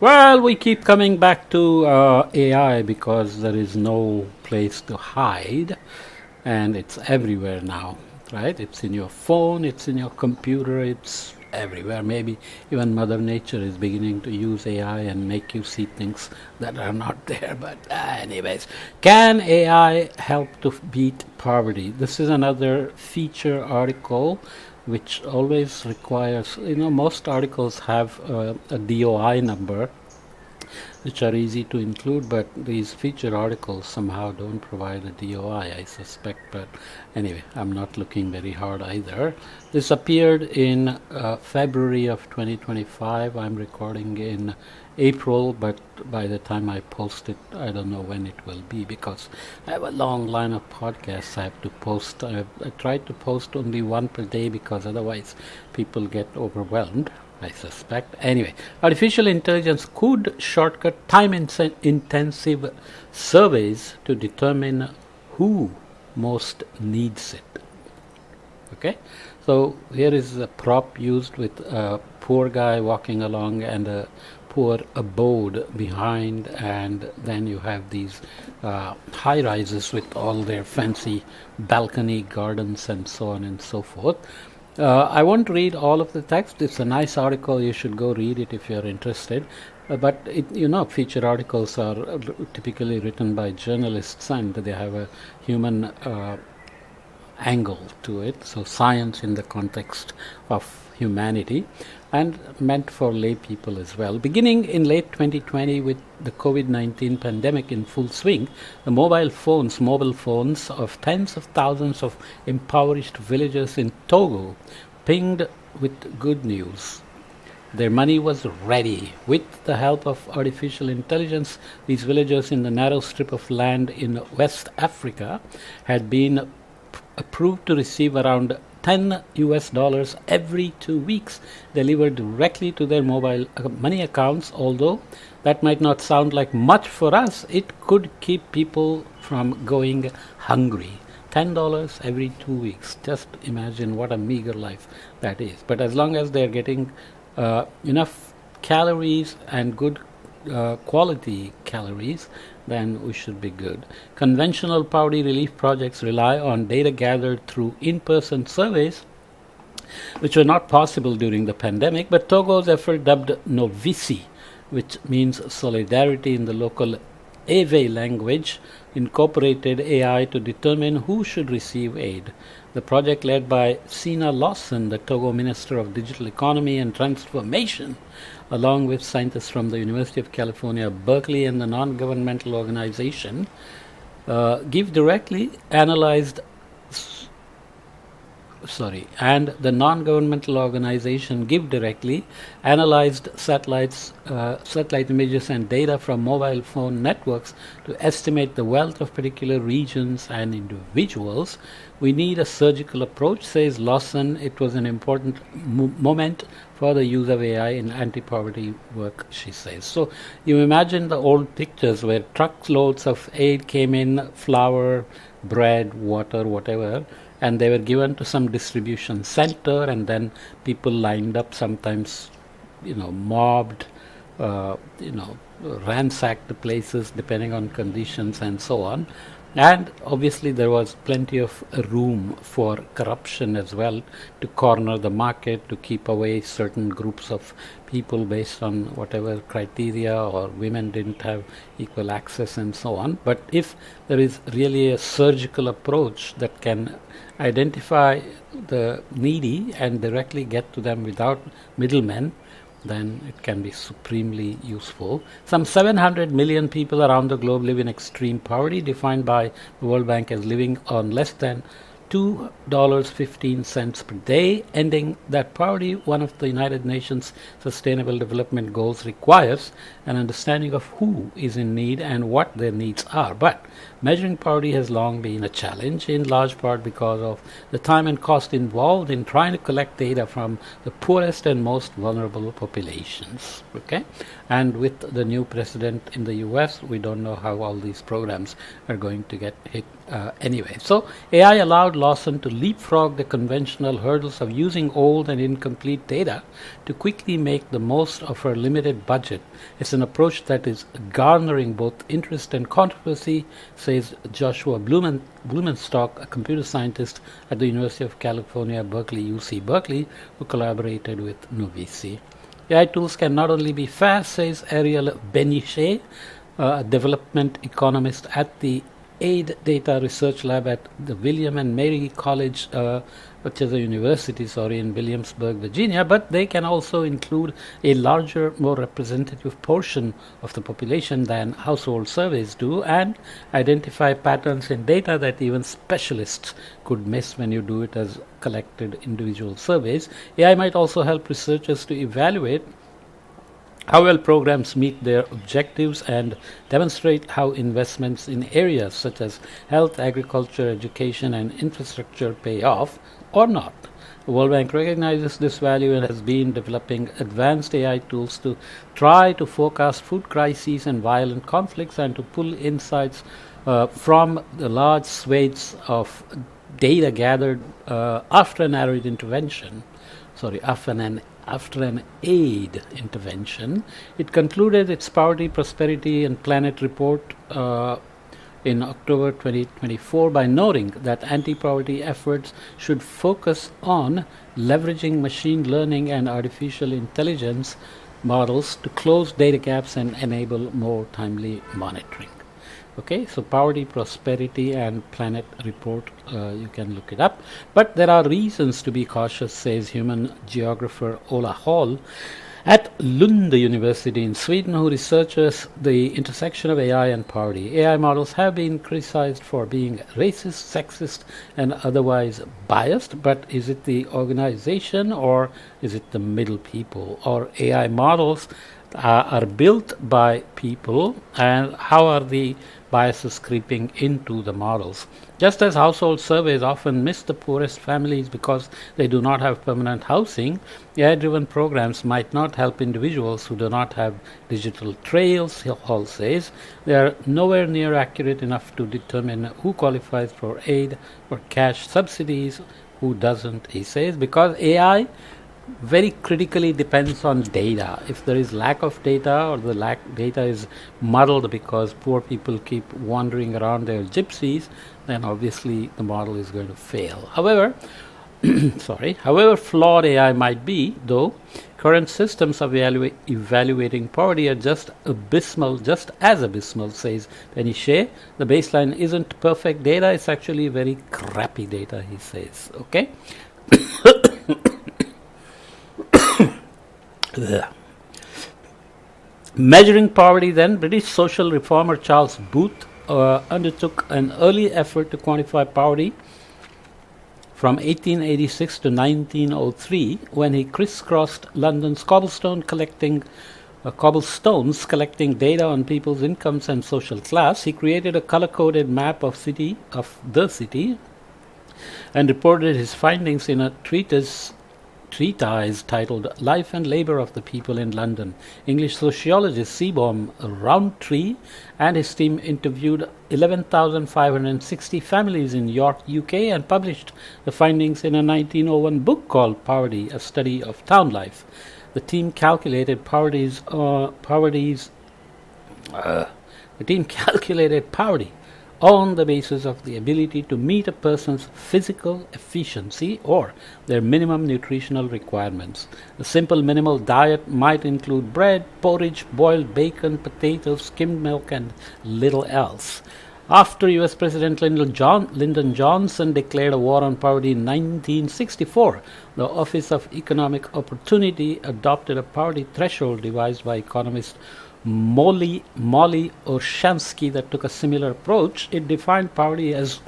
Well, we keep coming back to AI because there is no place to hide and it's everywhere now, right? It's in your phone, it's in your computer, it's everywhere. Maybe even Mother Nature is beginning to use AI and make you see things that are not there. But, anyways, can AI help to beat poverty? This is another feature article which always requires, most articles have a DOI number which are easy to include, but these feature articles somehow don't provide a DOI, I suspect. But anyway, I'm not looking very hard either. This appeared in February of 2025. I'm recording in April, but by the time I post it, I don't know when it will be because I have a long line of podcasts I have to post. I try to post only one per day because otherwise people get overwhelmed, I suspect. Anyway, artificial intelligence could shortcut time-intensive surveys to determine who most needs it. Okay, so here is a prop used with a poor guy walking along and a poor abode behind, and then you have these high rises with all their fancy balcony gardens and so on and so forth. I won't read all of the text. It's a nice article. You should go read it if you're interested. But feature articles are typically written by journalists, and they have a human angle to it. So science in the context of humanity, and meant for lay people as well. Beginning in late 2020 with the COVID-19 pandemic in full swing, the mobile phones of tens of thousands of impoverished villagers in Togo pinged with good news. Their money was ready. With the help of artificial intelligence, these villagers in the narrow strip of land in West Africa had been approved to receive around $10 every 2 weeks delivered directly to their mobile money accounts. Although that might not sound like much for us, it could keep people from going hungry. $10 every 2 weeks. Just imagine what a meager life that is. But as long as they're getting enough calories and good quality calories, then we should be good. Conventional poverty relief projects rely on data gathered through in-person surveys, which were not possible during the pandemic, but Togo's effort, dubbed Novisi, which means solidarity in the local Ewe language, incorporated AI to determine who should receive aid. The project, led by Sina Lawson, the Togo Minister of Digital Economy and Transformation, along with scientists from the University of California, Berkeley, and the non-governmental organization, Give Directly analyzed and the non-governmental organization Give Directly analyzed satellite images and data from mobile phone networks to estimate the wealth of particular regions and individuals. We need a surgical approach, says Lawson. It was an important moment for the use of AI in anti-poverty work, she says. So you imagine the old pictures where truckloads of aid came in, flour, bread, water, whatever, and they were given to some distribution center, and then people lined up, sometimes, mobbed, ransacked the places depending on conditions and so on. And obviously there was plenty of room for corruption as well, to corner the market, to keep away certain groups of people based on whatever criteria, or women didn't have equal access and so on. But if there is really a surgical approach that can identify the needy and directly get to them without middlemen, then it can be supremely useful. Some 700 million people around the globe live in extreme poverty, defined by the World Bank as living on less than $2.15 per day. Ending that poverty, one of the United Nations Sustainable Development Goals, requires an understanding of who is in need and what their needs are. But measuring poverty has long been a challenge, in large part because of the time and cost involved in trying to collect data from the poorest and most vulnerable populations. Okay, and with the new president in the US, we don't know how all these programs are going to get hit anyway. So AI allowed Lawson to leapfrog the conventional hurdles of using old and incomplete data to quickly make the most of her limited budget. It's an approach that is garnering both interest and controversy, says Joshua Blumenstock, a computer scientist at the University of California, Berkeley, UC Berkeley, who collaborated with Novisi. AI tools can not only be fast, says Ariel Benichet, a development economist at the AID Data Research Lab at the William and Mary College, which is a university, in Williamsburg, Virginia, but they can also include a larger, more representative portion of the population than household surveys do, and identify patterns in data that even specialists could miss when you do it as collected individual surveys. AI might also help researchers to evaluate how well programs meet their objectives and demonstrate how investments in areas such as health, agriculture, education, and infrastructure pay off or not. The World Bank recognizes this value and has been developing advanced AI tools to try to forecast food crises and violent conflicts and to pull insights from the large swathes of data gathered after an aid intervention. After an aid intervention. It concluded its Poverty, Prosperity and Planet report in October 2024 by noting that anti-poverty efforts should focus on leveraging machine learning and artificial intelligence models to close data gaps and enable more timely monitoring. Okay, so Poverty, Prosperity and Planet report, you can look it up. But there are reasons to be cautious, says human geographer Ola Hall at Lund University in Sweden, who researches the intersection of AI and poverty. AI models have been criticized for being racist, sexist and otherwise biased, but is it the organization or is it the middle people? Or AI models are built by people, and how are the biases creeping into the models? Just as household surveys often miss the poorest families because they do not have permanent housing, AI-driven programs might not help individuals who do not have digital trails, Hall says. They are nowhere near accurate enough to determine who qualifies for aid or cash subsidies, who doesn't, he says, because AI very critically depends on data. If there is lack of data or the data is muddled because poor people keep wandering around their gypsies, then obviously the model is going to fail. However, however flawed AI might be, though, current systems of evaluating poverty are just as abysmal, says Penny Shea. The baseline isn't perfect data, it's actually very crappy data, he says. Okay? Measuring poverty, then, British social reformer Charles Booth undertook an early effort to quantify poverty from 1886 to 1903 when he crisscrossed London's cobblestones collecting data on people's incomes and social class. He created a color-coded map of the city and reported his findings in a treatise titled Life and Labour of the People in London. English sociologist Seaborn Rowntree and his team interviewed 11,560 families in York, UK, and published the findings in a 1901 book called Poverty, a Study of Town Life. The team calculated poverty on the basis of the ability to meet a person's physical efficiency or their minimum nutritional requirements. A simple minimal diet might include bread, porridge, boiled bacon, potatoes, skimmed milk, and little else. After U.S. President Lyndon Johnson declared a war on poverty in 1964, the Office of Economic Opportunity adopted a poverty threshold devised by economist Molly Olshansky that took a similar approach. It defined poverty as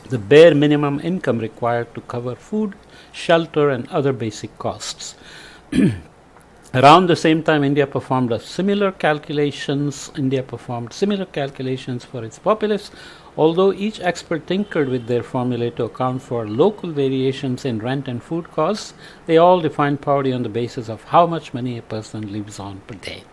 the bare minimum income required to cover food, shelter, and other basic costs. Around the same time, India performed similar calculations for its populace. Although each expert tinkered with their formulae to account for local variations in rent and food costs, they all defined poverty on the basis of how much money a person lives on per day.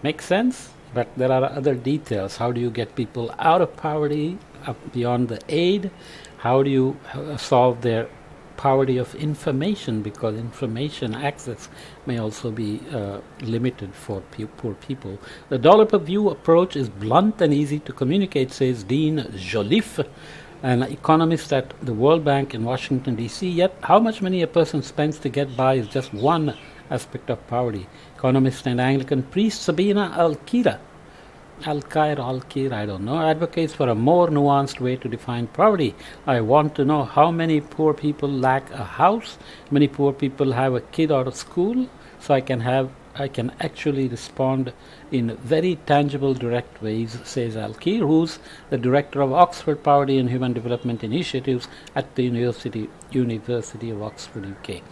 Make sense? but there are other details. How do you get people out of poverty, up beyond the aid? How do you solve their poverty of information, because information access may also be limited for poor people. The dollar per view approach is blunt and easy to communicate, says Dean Jolliffe, an economist at the World Bank in Washington, D.C. Yet how much money a person spends to get by is just one aspect of poverty. Economist and Anglican priest Sabina Al-Khair, I don't know, advocates for a more nuanced way to define poverty. I want to know how many poor people lack a house, how many poor people have a kid out of school, so I can actually respond in very tangible, direct ways, says Al-Khair, who's the director of Oxford Poverty and Human Development Initiatives at the University of Oxford, UK.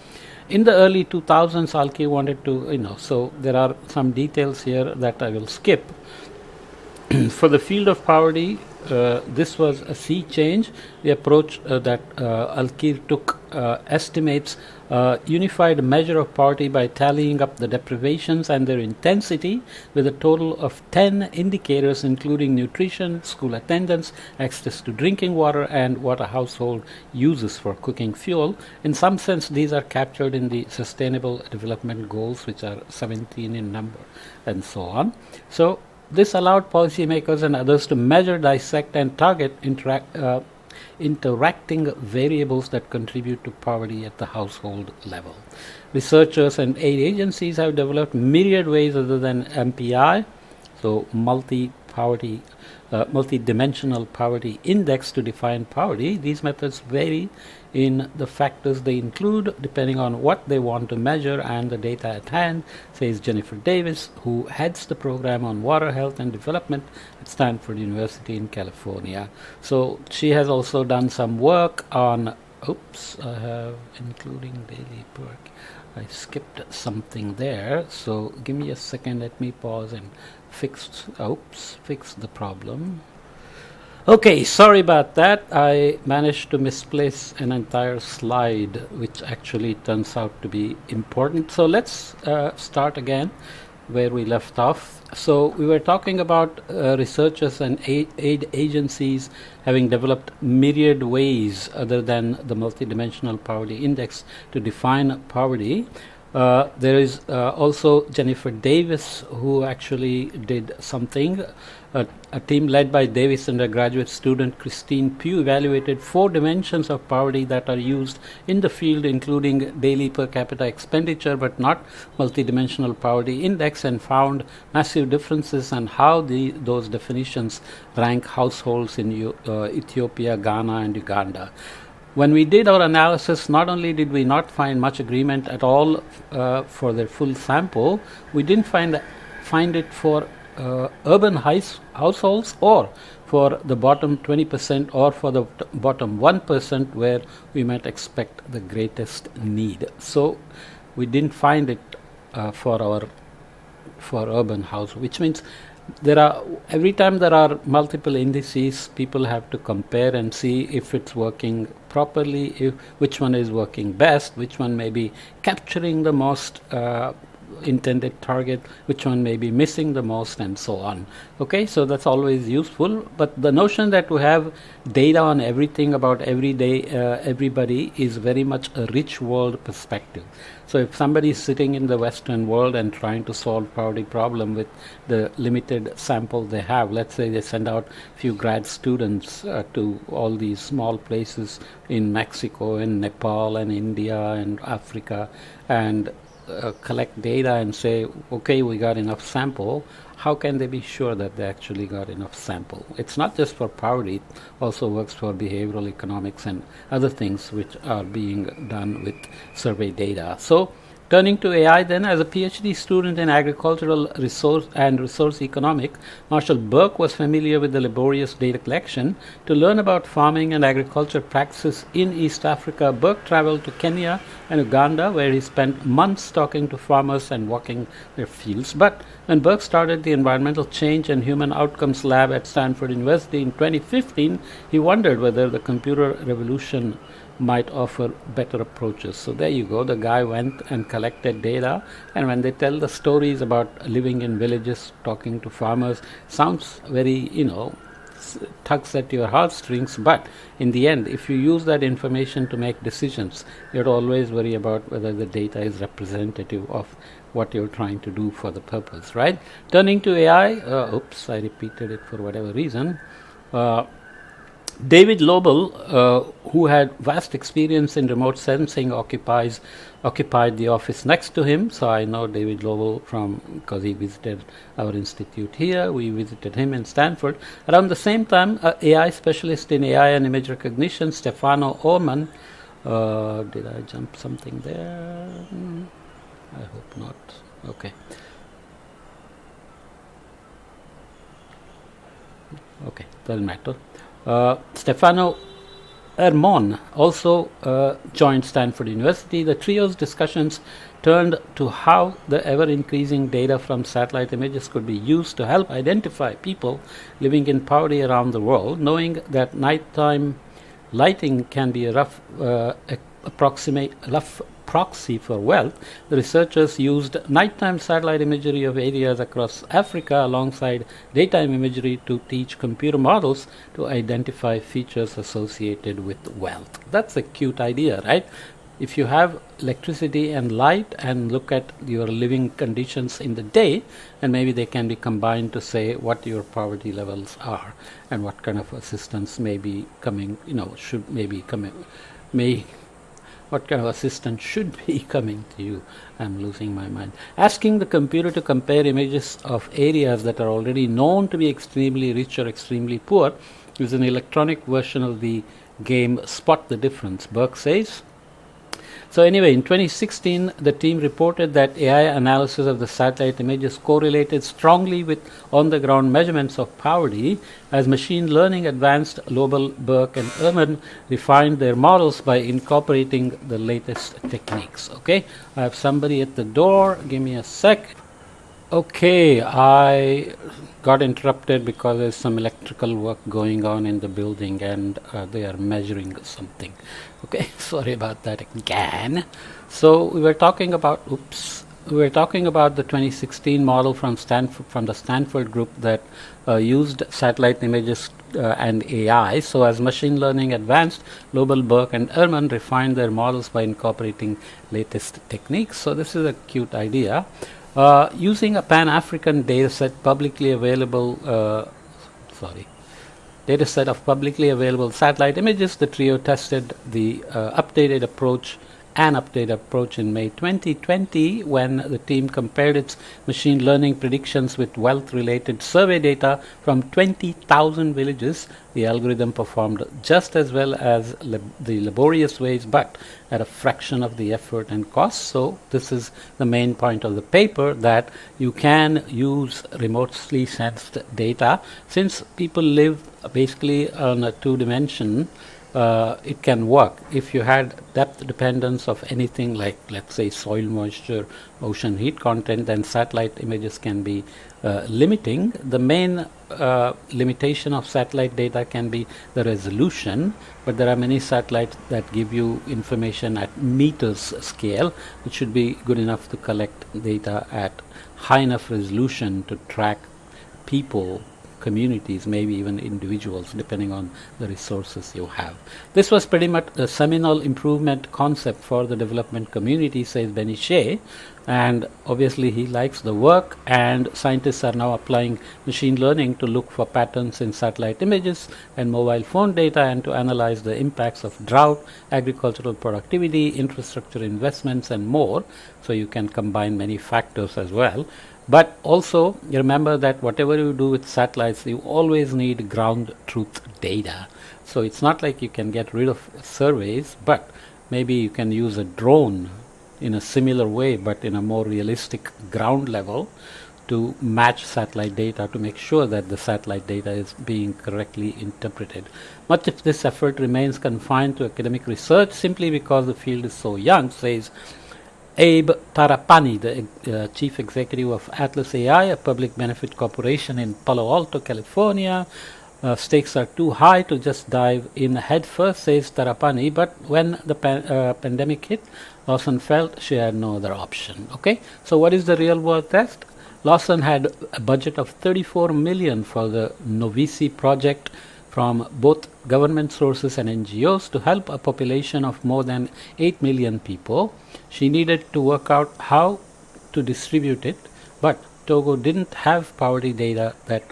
In the early 2000s, Al-Khair wanted to, so there are some details here that I will skip. For the field of poverty, this was a sea change. The approach that Al-Khair took estimates a unified measure of poverty by tallying up the deprivations and their intensity with a total of 10 indicators, including nutrition, school attendance, access to drinking water, and what a household uses for cooking fuel. In some sense, these are captured in the Sustainable Development Goals, which are 17 in number, and so on. So this allowed policymakers and others to measure, dissect, and target interacting variables that contribute to poverty at the household level. Researchers and aid agencies have developed myriad ways other than MPI, so multi-dimensional poverty index, to define poverty. These methods vary in the factors they include depending on what they want to measure and the data at hand, says Jennifer Davis, who heads the program on water health and development at Stanford University in California. So she has also done some work on, I have including daily work. I skipped something there, so give me a second, let me pause and fix the problem. Okay, sorry about that. I managed to misplace an entire slide, which actually turns out to be important. So let's start again where we left off. So we were talking about researchers and aid agencies having developed myriad ways other than the multidimensional poverty index to define poverty. There is also Jennifer Davis, who actually did something. A team led by Davis undergraduate student Christine Pugh evaluated 4 dimensions of poverty that are used in the field, including daily per capita expenditure but not multidimensional poverty index, and found massive differences in how those definitions rank households in Ethiopia, Ghana, and Uganda. When we did our analysis, not only did we not find much agreement at all for their full sample, we didn't find it for urban households or for the bottom 20% or for the bottom 1% where we might expect the greatest need. So we didn't find it for urban house, which means every time there are multiple indices, people have to compare and see if it's working properly, which one is working best, which one may be capturing the most intended target, which one may be missing the most, and so on. Okay, so that's always useful, but the notion that we have data on everything about everybody is very much a rich world perspective. So if somebody is sitting in the Western world and trying to solve poverty problem with the limited sample they have, let's say they send out a few grad students to all these small places in Mexico and Nepal and India and Africa, and collect data and say, okay, we got enough sample. How can they be sure that they actually got enough sample? It's not just for poverty, it also works for behavioral economics and other things which are being done with survey data. So turning to AI then, as a PhD student in agricultural resource economic, Marshall Burke was familiar with the laborious data collection. To learn about farming and agriculture practices in East Africa, Burke traveled to Kenya and Uganda, where he spent months talking to farmers and walking their fields. But when Burke started the Environmental Change and Human Outcomes Lab at Stanford University in 2015, he wondered whether the computer revolution might offer better approaches. So there you go. The guy went and collected data, and when they tell the stories about living in villages, talking to farmers, sounds very, tugs at your heartstrings, but in the end, if you use that information to make decisions, you have to always worry about whether the data is representative of what you're trying to do for the purpose, right? Turning to AI, oops, I repeated it for whatever reason. David Lobel, who had vast experience in remote sensing, occupied the office next to him. So I know David Lobel because he visited our institute here. We visited him in Stanford. Around the same time, AI specialist in AI and image recognition, Stefano Orman. Did I jump something there? I hope not. Okay. Okay, doesn't matter. Stefano Ermon also joined Stanford University. The trio's discussions turned to how the ever-increasing data from satellite images could be used to help identify people living in poverty around the world. Knowing that nighttime lighting can be a rough proxy for wealth, the researchers used nighttime satellite imagery of areas across Africa alongside daytime imagery to teach computer models to identify features associated with wealth. That's a cute idea, right? If you have electricity and light and look at your living conditions in the day, and maybe they can be combined to say what your poverty levels are and what kind of assistance may be coming, what kind of assistance should be coming to you. I'm losing my mind. Asking the computer to compare images of areas that are already known to be extremely rich or extremely poor is an electronic version of the game Spot the Difference, Burke says. So anyway, in 2016, the team reported that AI analysis of the satellite images correlated strongly with on-the-ground measurements of poverty. As machine learning advanced, Lobel, Burke, and Ehrman refined their models by incorporating the latest techniques. Okay, I have somebody at the door. Give me a sec. Okay, I got interrupted because there's some electrical work going on in the building and they are measuring something. Okay, sorry about that again. So we were talking about the 2016 model from the Stanford group that used satellite images and AI. So as machine learning advanced, Lobel, Burke, and Ehrman refined their models by incorporating latest techniques. So this is a cute idea. Using a Pan-African dataset of publicly available satellite images, the trio tested the updated approach in May 2020 when the team compared its machine learning predictions with wealth-related survey data from 20,000 villages. The algorithm performed just as well as the laborious ways, but at a fraction of the effort and cost. So this is the main point of the paper, that you can use remotely sensed data. Since people live basically on a two-dimension, it can work. If you had depth dependence of anything like, let's say, soil moisture, ocean heat content, then satellite images can be limiting. The main limitation of satellite data can be the resolution, but there are many satellites that give you information at meters scale, which should be good enough to collect data at high enough resolution to track people, communities, maybe even individuals, depending on the resources you have. This was pretty much a seminal improvement concept for the development community, says Benny Shea, and obviously he likes the work, and scientists are now applying machine learning to look for patterns in satellite images and mobile phone data and to analyze the impacts of drought, agricultural productivity, infrastructure investments, and more. So you can combine many factors as well. But also remember that whatever you do with satellites, you always need ground truth data. So it's not like you can get rid of surveys, but maybe you can use a drone in a similar way, but in a more realistic ground level, to match satellite data to make sure that the satellite data is being correctly interpreted. Much of this effort remains confined to academic research simply because the field is so young, says Abe Tarapani, the chief executive of Atlas AI, a public benefit corporation in Palo Alto, California. Stakes are too high to just dive in head first, says Tarapani. But when the pandemic hit, Lawson felt she had no other option. Okay, so what is the real world test? Lawson had a budget of 34 million for the Novici project from both government sources and NGOs to help a population of more than 8 million people. She needed to work out how to distribute it, but Togo didn't have poverty data that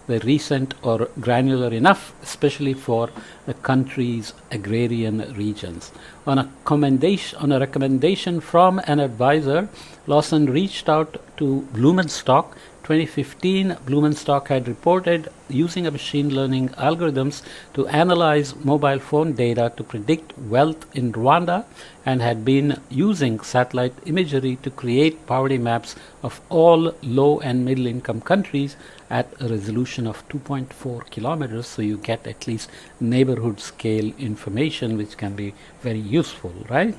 were recent or granular enough, especially for the country's agrarian regions. On a recommendation from an advisor, Lawson reached out to Blumenstock. 2015, Blumenstock had reported using a machine learning algorithms to analyze mobile phone data to predict wealth in Rwanda, and had been using satellite imagery to create poverty maps of all low and middle income countries at a resolution of 2.4 kilometers, so you get at least neighborhood scale information, which can be very useful, right?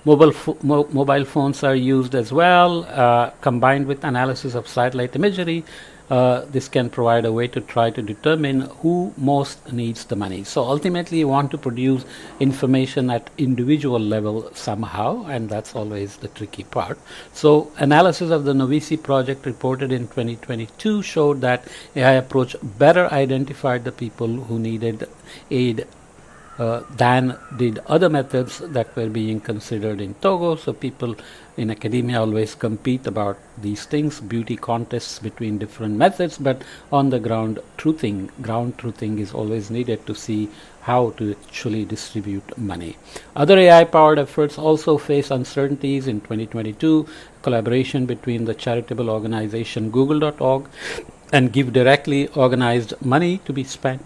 Mobile phones are used as well, combined with analysis of satellite imagery. This can provide a way to try to determine who most needs the money. So ultimately, you want to produce information at individual level somehow, and that's always the tricky part. So analysis of the Novici project reported in 2022 showed that AI approach better identified the people who needed aid than did other methods that were being considered in Togo. So people in academia always compete about these things, beauty contests between different methods, but on the ground truthing is always needed to see how to actually distribute money. Other AI-powered efforts also face uncertainties. In 2022, collaboration between the charitable organization Google.org and Give Directly organized money to be sent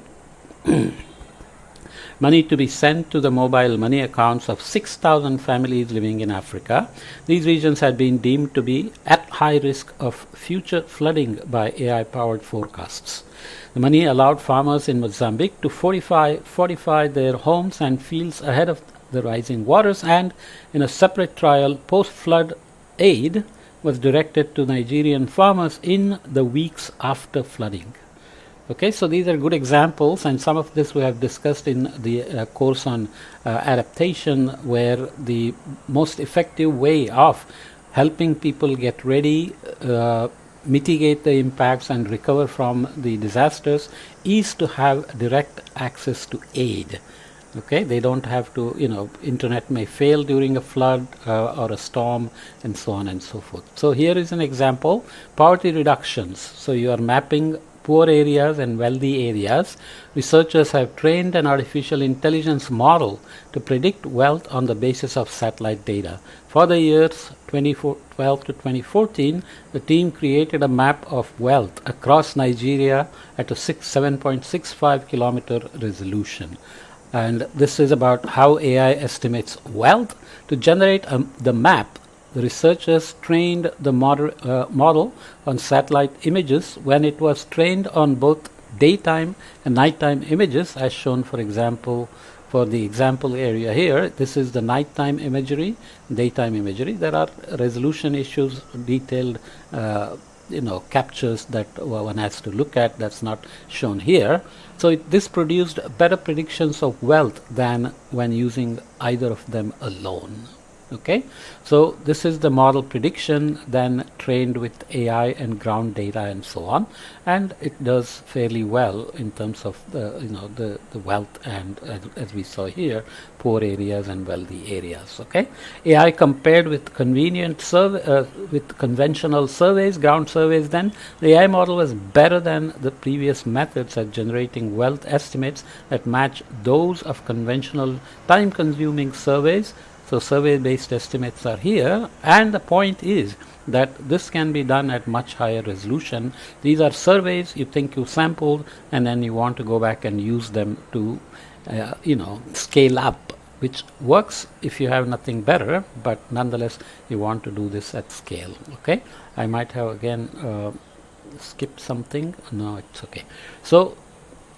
to the mobile money accounts of 6,000 families living in Africa. These regions had been deemed to be at high risk of future flooding by AI-powered forecasts. The money allowed farmers in Mozambique to fortify their homes and fields ahead of the rising waters, and in a separate trial, post-flood aid was directed to Nigerian farmers in the weeks after flooding. Okay, so these are good examples, and some of this we have discussed in the course on adaptation, where the most effective way of helping people get ready, mitigate the impacts and recover from the disasters is to have direct access to aid. Okay, they don't have to, internet may fail during a flood or a storm and so on and so forth. So here is an example, poverty reductions. So you are mapping poor areas and wealthy areas. Researchers have trained an artificial intelligence model to predict wealth on the basis of satellite data. For the years 2012 to 2014, the team created a map of wealth across Nigeria at a 7.65 kilometer resolution. And this is about how AI estimates wealth. To generate the map, the researchers trained the model on satellite images. When it was trained on both daytime and nighttime images, as shown, for example, for the example area here, this is the nighttime imagery, daytime imagery. There are resolution issues, detailed captures that one has to look at. That's not shown here. So this produced better predictions of wealth than when using either of them alone. Okay, so this is the model prediction, then trained with AI and ground data and so on, and it does fairly well in terms of the wealth and as we saw here, poor areas and wealthy areas. Okay, AI compared with with conventional surveys, ground surveys, then the AI model was better than the previous methods at generating wealth estimates that match those of conventional time-consuming surveys. So survey-based estimates are here, and the point is that this can be done at much higher resolution. These are surveys you think you sampled, and then you want to go back and use them to scale up, which works if you have nothing better, but nonetheless you want to do this at scale. Okay, I might have again skipped something. No, it's okay. So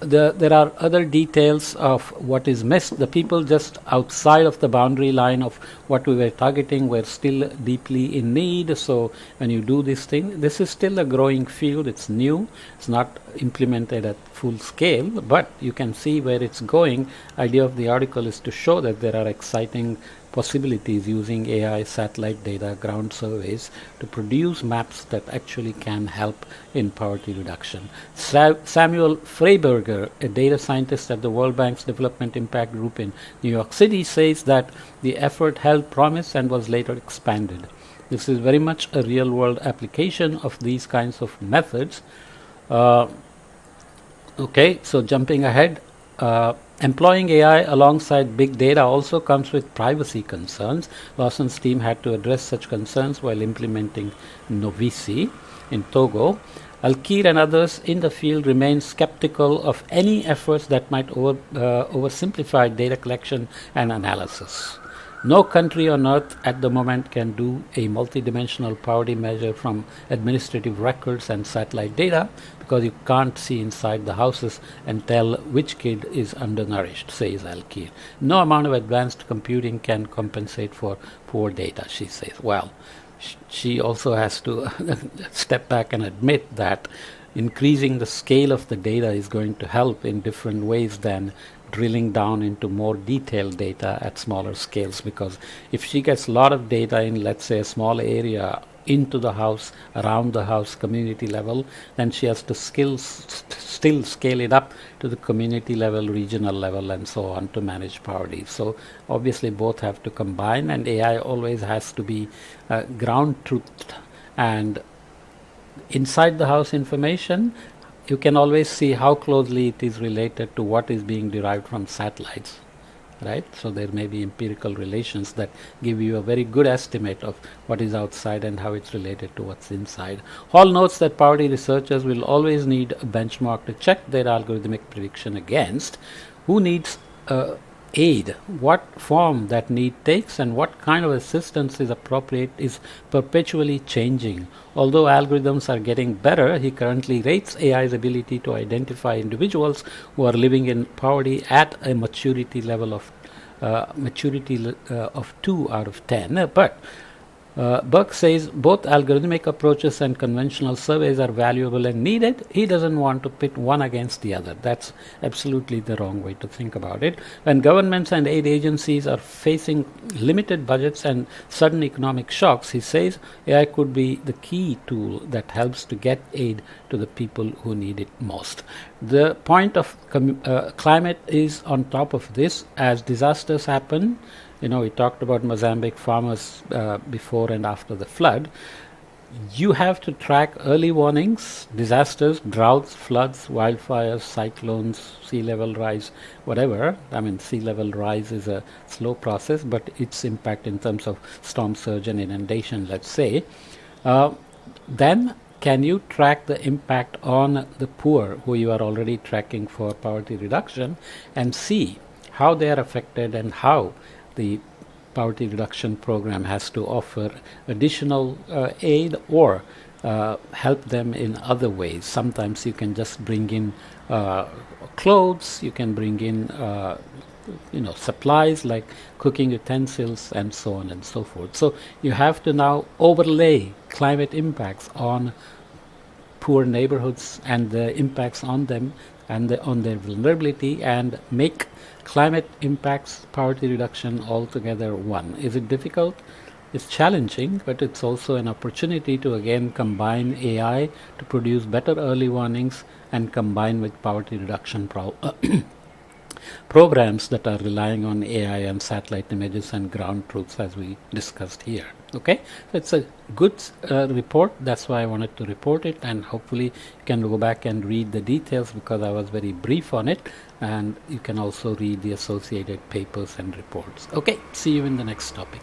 there are other details of what is missed. The people just outside of the boundary line of what we were targeting were still deeply in need. So when you do this thing, this is still a growing field. It's new. It's not implemented at full scale, but you can see where it's going. Idea of the article is to show that there are exciting possibilities using AI, satellite data, ground surveys to produce maps that actually can help in poverty reduction. Samuel Freiberger, a data scientist at the World Bank's Development Impact Group in New York City, says that the effort held promise and was later expanded. This is very much a real-world application of these kinds of methods. Okay, so jumping ahead, employing AI alongside big data also comes with privacy concerns. Lawson's team had to address such concerns while implementing Novici in Togo. Alkir and others in the field remain skeptical of any efforts that might oversimplify data collection and analysis. No country on earth at the moment can do a multidimensional poverty measure from administrative records and satellite data because you can't see inside the houses and tell which kid is undernourished, says Alkir. No amount of advanced computing can compensate for poor data, she says. Well, she also has to step back and admit that increasing the scale of the data is going to help in different ways than drilling down into more detailed data at smaller scales, because if she gets a lot of data in, let's say, a small area into the house, around the house, community level, then she has to still scale it up to the community level, regional level, and so on to manage poverty. So obviously both have to combine, and AI always has to be ground truthed. And inside the house information, you can always see how closely it is related to what is being derived from satellites, right? So there may be empirical relations that give you a very good estimate of what is outside and how it's related to what's inside. Hall notes that poverty researchers will always need a benchmark to check their algorithmic prediction against. Who needs aid, what form that need takes, and what kind of assistance is appropriate is perpetually changing. Although algorithms are getting better, he currently rates AI's ability to identify individuals who are living in poverty at a maturity level of 2 out of 10. But Burke says both algorithmic approaches and conventional surveys are valuable and needed. He doesn't want to pit one against the other. That's absolutely the wrong way to think about it. When governments and aid agencies are facing limited budgets and sudden economic shocks, he says AI could be the key tool that helps to get aid to the people who need it most. The point of climate is on top of this. As disasters happen, we talked about Mozambique farmers before and after the flood. You have to track early warnings, disasters, droughts, floods, wildfires, cyclones, sea level rise, whatever. I mean, sea level rise is a slow process, but its impact in terms of storm surge and inundation, let's say. Then can you track the impact on the poor, who you are already tracking for poverty reduction, and see how they are affected and how the poverty reduction program has to offer additional aid or help them in other ways. Sometimes you can just bring in clothes, you can bring in supplies like cooking utensils and so on and so forth. So you have to now overlay climate impacts on poor neighborhoods and the impacts on them and on their vulnerability, and make climate impacts, poverty reduction altogether one. Is it difficult? It's challenging, but it's also an opportunity to again combine AI to produce better early warnings and combine with poverty reduction programs that are relying on AI and satellite images and ground truths, as we discussed here. Okay, so it's a good report. That's why I wanted to report it, and hopefully you can go back and read the details because I was very brief on it, and you can also read the associated papers and reports. Okay, see you in the next topic.